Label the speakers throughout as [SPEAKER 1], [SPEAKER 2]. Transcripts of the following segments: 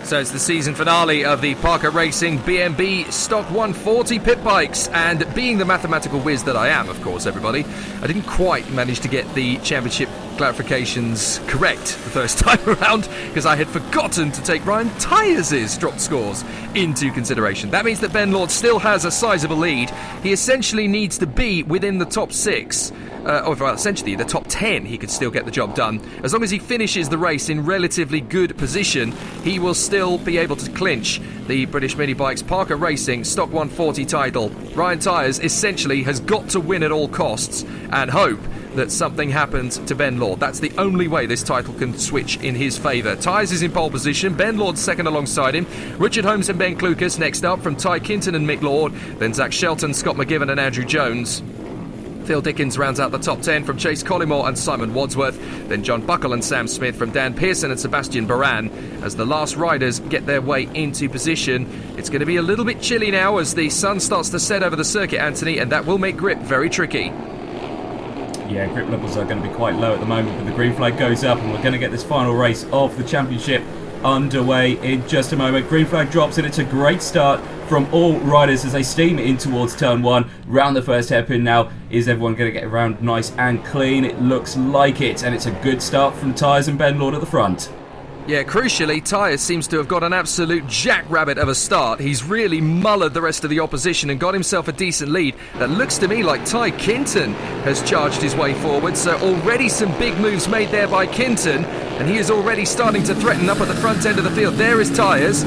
[SPEAKER 1] So it's the season finale of the Parker Racing BMB Stock 140 pit bikes, and being the mathematical whiz that I am, of course, everybody, I didn't quite manage to get the championship clarifications correct the first time around because I had forgotten to take Ryan Tyers' dropped scores into consideration. That means that Ben Lord still has a sizable lead. He essentially needs to be within the top 6. Essentially the top 10, he could still get the job done. As long as he finishes the race in relatively good position, he will still be able to clinch the British Mini Bikes Parker Racing Stock 140 title. Ryan Tyers essentially has got to win at all costs and hope that something happens to Ben Lord. That's the only way this title can switch in his favour. Tyers is in pole position, Ben Lord second alongside him, Richard Holmes and Ben Clucas next up from Ty Kinton and Mick Lord, then Zach Shelton, Scott McGiven and Andrew Jones. Phil Dickens rounds out the top 10 from Chase Collymore and Simon Wadsworth, then John Buckle and Sam Smith from Dan Pearson and Sebastian Baran. As the last riders get their way into position, it's going to be a little bit chilly now as the sun starts to set over the circuit, Anthony, and that will make grip very tricky.
[SPEAKER 2] Yeah, grip levels are going to be quite low at the moment, but the green flag goes up and we're going to get this final race of the championship underway in just a moment. Green flag drops and it's a great start from all riders as they steam in towards turn 1. Round the first hairpin now. Is everyone going to get around nice and clean? It looks like it, and it's a good start from Tyers and Ben Lord at the front.
[SPEAKER 1] Yeah, crucially, Tyers seems to have got an absolute jackrabbit of a start. He's really mullered the rest of the opposition and got himself a decent lead. That looks to me like Ty Kinton has charged his way forward. So already some big moves made there by Kinton, and he is already starting to threaten up at the front end of the field. There is Tyers.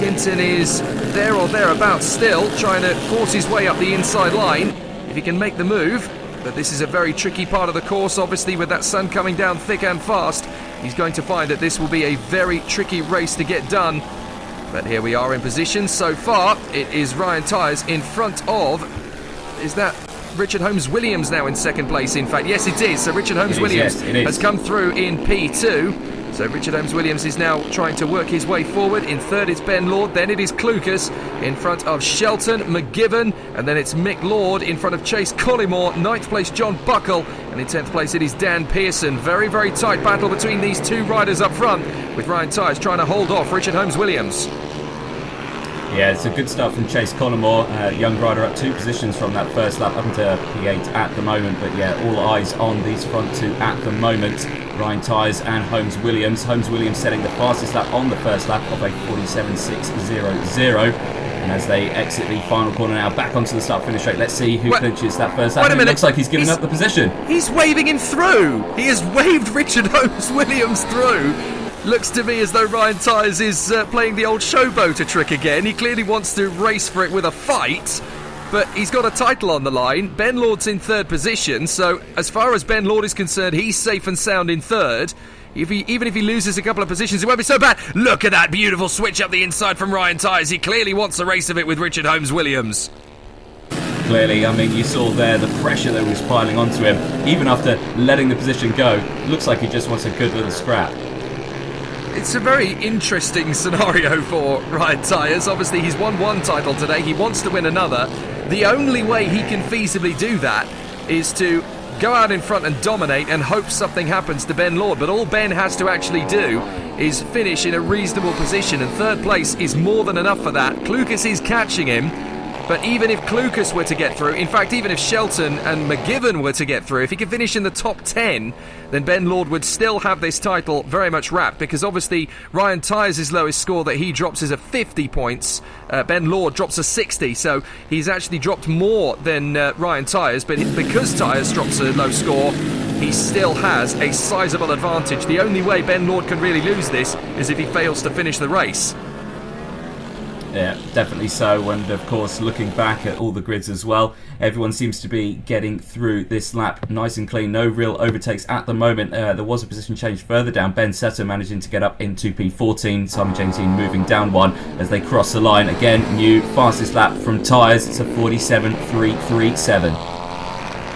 [SPEAKER 1] Kinton is there or thereabouts still, trying to force his way up the inside line, if he can make the move. But this is a very tricky part of the course, obviously, with that sun coming down thick and fast. He's going to find that this will be a very tricky race to get done. But here we are in position. So far, it is Ryan Tyers in front of... Is that Richard Holmes Williams now in second place, in fact? Yes, it is. So Richard Holmes Williams has come through in P2. So Richard Holmes Williams is now trying to work his way forward. In third it's Ben Lord, then it is Clucas in front of Shelton, McGiven, and then it's Mick Lord in front of Chase Collymore. Ninth place John Buckle, and in 10th place it is Dan Pearson. Very, very tight battle between these two riders up front, with Ryan Tyers trying to hold off Richard Holmes Williams.
[SPEAKER 2] Yeah, it's a good start from Chase Collymore. Young rider up 2 positions from that first lap up into P8 at the moment. But yeah, all eyes on these front 2 at the moment. Ryan Tyers and Holmes Williams. Holmes Williams setting the fastest lap on the first lap of a 47.600. And as they exit the final corner now, back onto the start-finish straight, let's see who clinches that first lap. It looks like he's giving up the position.
[SPEAKER 1] He's waving him through. He has waved Richard Holmes Williams through. Looks to me as though Ryan Tyers is playing the old showboater trick again. He clearly wants to race for it with a fight, but he's got a title on the line. Ben Lord's in third position, so as far as Ben Lord is concerned, he's safe and sound in third. Even if he loses a couple of positions, it won't be so bad. Look at that beautiful switch up the inside from Ryan Tyers. He clearly wants a race of it with Richard Holmes Williams.
[SPEAKER 2] Clearly, I mean, you saw there the pressure that was piling onto him, even after letting the position go. Looks like he just wants a good little scrap.
[SPEAKER 1] It's a very interesting scenario for Ryan Tyers. Obviously, he's won one title today. He wants to win another. The only way he can feasibly do that is to go out in front and dominate and hope something happens to Ben Lord. But all Ben has to actually do is finish in a reasonable position, and third place is more than enough for that. Clucas is catching him. But even if Clucas were to get through, in fact, even if Shelton and McGiven were to get through, if he could finish in the top 10, then Ben Lord would still have this title very much wrapped, because obviously Ryan Tyers' lowest score that he drops is a 50 points. Ben Lord drops a 60, so he's actually dropped more than Ryan Tyers, but because Tyers drops a low score, he still has a sizable advantage. The only way Ben Lord can really lose this is if he fails to finish the race.
[SPEAKER 2] Yeah, definitely so. And of course, looking back at all the grids as well, everyone seems to be getting through this lap nice and clean. No real overtakes at the moment. There was a position change further down. Ben Setter managing to get up into P14. Simon Jamesine moving down one as they cross the line. Again, new fastest lap from Tyers. It's a 47.337.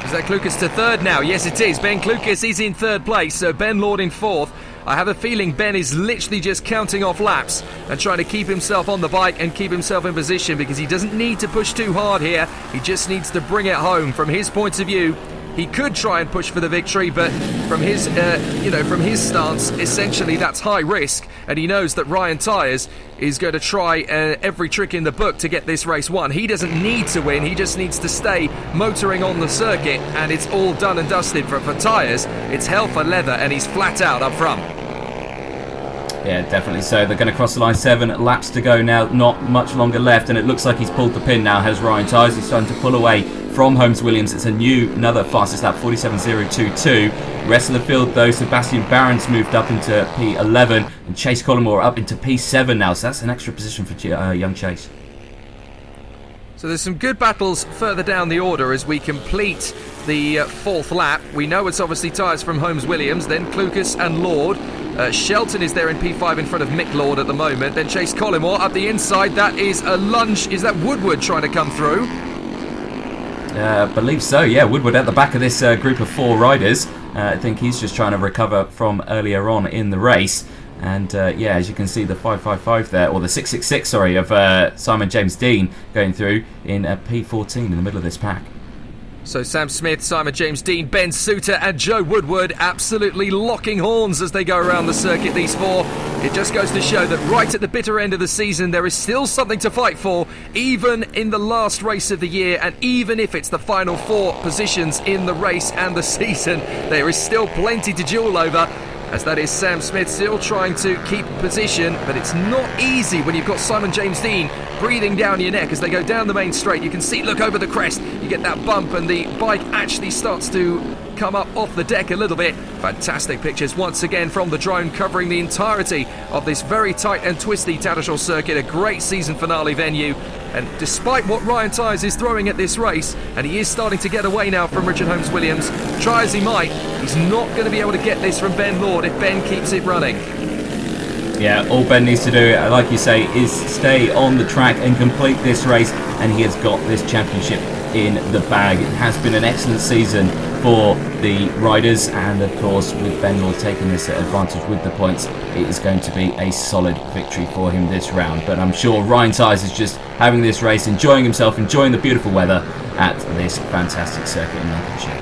[SPEAKER 1] Is that Clucas to third now? Yes, it is. Ben Clucas is in third place, so Ben Lord in fourth. I have a feeling Ben is literally just counting off laps and trying to keep himself on the bike and keep himself in position, because he doesn't need to push too hard here. He just needs to bring it home. From his point of view, He could try and push for the victory, but from his stance, essentially that's high risk, and he knows that Ryan Tyres is going to try every trick in the book to get this race won. He doesn't need to win, he just needs to stay motoring on the circuit, and it's all done and dusted for Tyres. It's hell for leather, and he's flat out up front.
[SPEAKER 2] Yeah, definitely so. They're going to cross the line. 7 laps to go now. Not much longer left, and it looks like he's pulled the pin now, has Ryan Tyres. He's starting to pull away from Holmes Williams. It's another fastest lap, 47.022. Rest of the field, though, Sebastian Barron's moved up into P11, and Chase Collymore up into P7 now, so that's an extra position for young Chase.
[SPEAKER 1] So there's some good battles further down the order as we complete the fourth lap. We know it's obviously Tyres from Holmes Williams, then Klukas and Lord. Shelton is there in P5 in front of Mick Lord at the moment. Then Chase Collymore up the inside. That is a lunge. Is that Woodward trying to come through?
[SPEAKER 2] I believe so, yeah. Woodward at the back of this group of 4 riders. I think he's just trying to recover from earlier on in the race. And as you can see, the 555 there, or the 666, sorry, of Simon James Dean going through in P14 in the middle of this pack.
[SPEAKER 1] So Sam Smith, Simon James Dean, Ben Souter and Joe Woodward absolutely locking horns as they go around the circuit, these 4. It just goes to show that right at the bitter end of the season there is still something to fight for, even in the last race of the year, and even if it's the final 4 positions in the race and the season, there is still plenty to duel over. As that is Sam Smith still trying to keep position, but it's not easy when you've got Simon James Dean breathing down your neck as they go down the main straight. You can see, look over the crest, you get that bump and the bike actually starts to come up off the deck a little bit. Fantastic pictures once again from the drone covering the entirety of this very tight and twisty Tattershall circuit, a great season finale venue. And despite what Ryan Tyres is throwing at this race, and he is starting to get away now from Richard Holmes Williams, try as he might, he's not going to be able to get this from Ben Lord if Ben keeps it running.
[SPEAKER 2] Yeah, all Ben needs to do, like you say, is stay on the track and complete this race, and he has got this championship in the bag. It has been an excellent season for the riders, and of course with Ben Lord taking this advantage with the points, it is going to be a solid victory for him this round. But I'm sure Ryan Tyres is just having this race, enjoying himself, enjoying the beautiful weather at this fantastic circuit in Lincolnshire.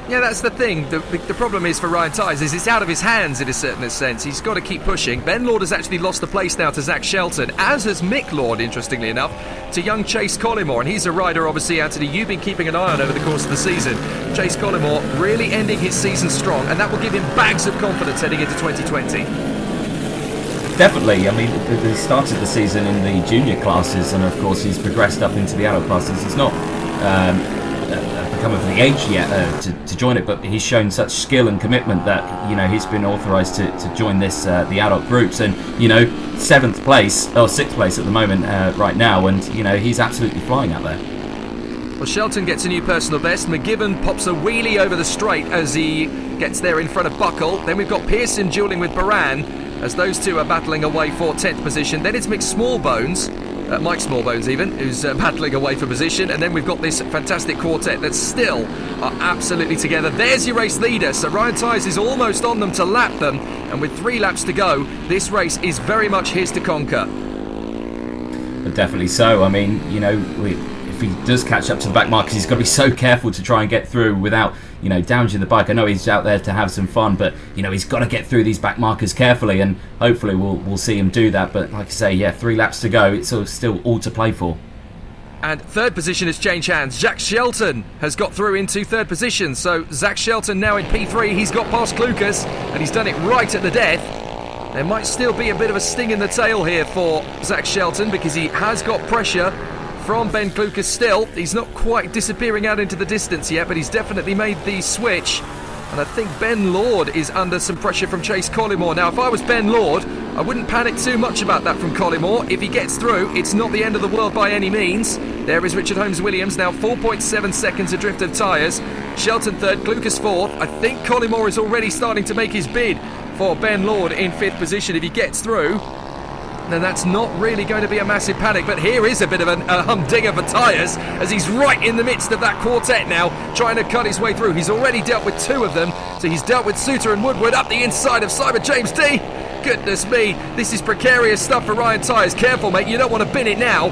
[SPEAKER 1] Yeah, that's the thing. The problem is for Ryan Tyres is it's out of his hands in a certain sense. He's got to keep pushing. Ben Lord has actually lost the place now to Zach Shelton, as has Mick Lord, interestingly enough, to young Chase Collymore. And he's a rider, obviously, Anthony, you've been keeping an eye on over the course of the season. Chase Collymore really ending his season strong, and that will give him bags of confidence heading into 2020.
[SPEAKER 2] Definitely. I mean, he started the season in the junior classes, and of course he's progressed up into the adult classes. He's not become of the age yet to join it, but he's shown such skill and commitment that, you know, he's been authorised to join this the adult groups, and, you know, 6th place at the moment right now, and, you know, he's absolutely flying out there.
[SPEAKER 1] Well, Shelton gets a new personal best. McGibbon pops a wheelie over the straight as he gets there in front of Buckle. Then we've got Pearson duelling with Baran as those two are battling away for 10th position. Then it's Mike Smallbones even, who's battling away for position. And then we've got this fantastic quartet that still are absolutely together. There's your race leader. So Ryan Tyres is almost on them to lap them. And with 3 laps to go, this race is very much his to conquer.
[SPEAKER 2] But definitely so. I mean, you know, if he does catch up to the back markers, he's got to be so careful to try and get through without, you know, damaging the bike. I know he's out there to have some fun, but, you know, he's got to get through these back markers carefully, and hopefully we'll see him do that. But like I say, yeah, 3 laps to go. It's still all to play for.
[SPEAKER 1] And 3rd position has changed hands. Jack Shelton has got through into 3rd position. So Zach Shelton now in P3. He's got past Klukas, and he's done it right at the death. There might still be a bit of a sting in the tail here for Zach Shelton, because he has got pressure from Ben Klukas still. He's not quite disappearing out into the distance yet, but he's definitely made the switch. And I think Ben Lord is under some pressure from Chase Collymore. Now, if I was Ben Lord, I wouldn't panic too much about that from Collymore. If he gets through, it's not the end of the world by any means. There is Richard Holmes Williams, now 4.7 seconds adrift of Tyres. Shelton 3rd, Klukas 4th. I think Collymore is already starting to make his bid for Ben Lord in 5th position. If he gets through, then that's not really going to be a massive panic. But here is a bit of a humdinger for Tyres, as he's right in the midst of that quartet now, trying to cut his way through. He's already dealt with 2 of them, so he's dealt with Souter and Woodward up the inside of Simon James Dean. Goodness me, this is precarious stuff for Ryan Tyres. Careful, mate, you don't want to bin it now.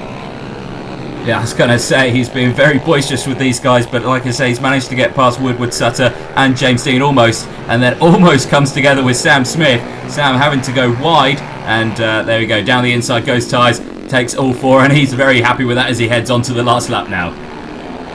[SPEAKER 2] Yeah, I was going to say, he's been very boisterous with these guys, but like I say, he's managed to get past Woodward, Sutter and James Dean almost, and then almost comes together with Sam Smith. Sam having to go wide, and there we go, down the inside goes Tyres, takes all four, and he's very happy with that as he heads on to the last lap now.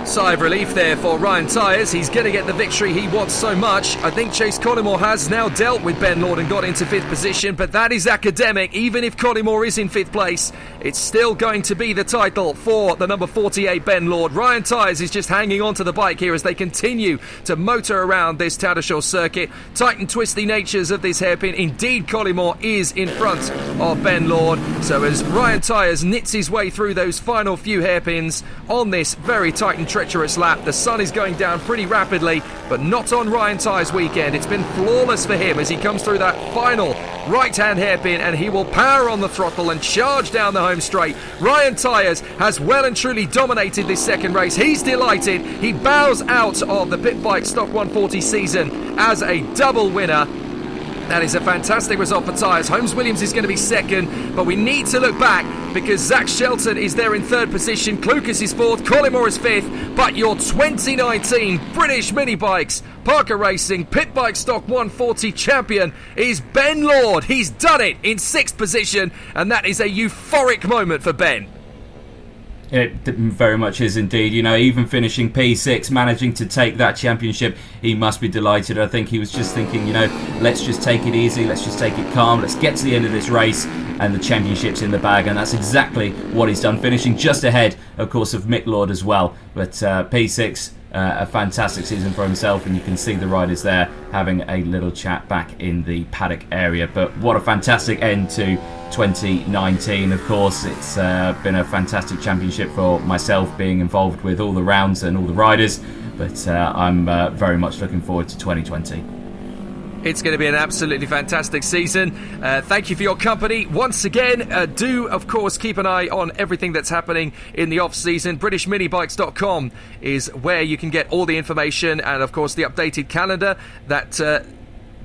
[SPEAKER 1] Sigh of relief there for Ryan Tyres. He's going to get the victory he wants so much. I think Chase Collymore has now dealt with Ben Lord and got into 5th position, but that is academic. Even if Collymore is in 5th place, it's still going to be the title for the number 48 Ben Lord. Ryan Tyres is just hanging on to the bike here as they continue to motor around this Tattershall circuit. Tight and twisty natures of this hairpin. Indeed, Collymore is in front of Ben Lord. So as Ryan Tyres knits his way through those final few hairpins on this very tight and treacherous lap, the sun is going down pretty rapidly, but not on Ryan Tyres' weekend. It's been flawless for him as he comes through that final right-hand hairpin, and he will power on the throttle and charge down the home straight. Ryan Tyres has well and truly dominated this second race. He's delighted. He bows out of the Pit Bike Stock 140 season as a double winner. That is a fantastic result for Tyres. Holmes Williams is going to be second, but we need to look back because Zach Shelton is there in 3rd position, Clucas is 4th, Collymore is 5th, but your 2019 British Mini Bikes Parker Racing Pit Bike Stock 140 champion is Ben Lord. He's done it in 6th position, and that is a euphoric moment for Ben.
[SPEAKER 2] It very much is indeed. You know, even finishing P6, managing to take that championship, he must be delighted. I think he was just thinking, you know, let's just take it easy, let's just take it calm, let's get to the end of this race, and the championship's in the bag, and that's exactly what he's done, finishing just ahead, of course, of Mick Lord as well. But P6, a fantastic season for himself, and you can see the riders there having a little chat back in the paddock area. But what a fantastic end to 2019. Of course, it's been a fantastic championship for myself, being involved with all the rounds and all the riders, but I'm very much looking forward to 2020.
[SPEAKER 1] It's going to be an absolutely fantastic season. Thank you for your company. Once again, do, of course, keep an eye on everything that's happening in the off-season. BritishMinibikes.com is where you can get all the information and, of course, the updated calendar that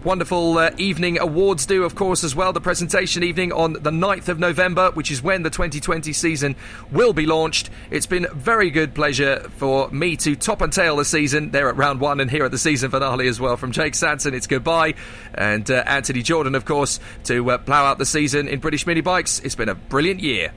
[SPEAKER 1] wonderful evening awards do, of course, as well. The presentation evening on the 9th of November, which is when the 2020 season will be launched. It's been very good pleasure for me to top and tail the season there at round 1 and here at the season finale as well. From Jake Sanson, it's goodbye. And Anthony Jordan, of course, to plough out the season in British Mini Bikes. It's been a brilliant year.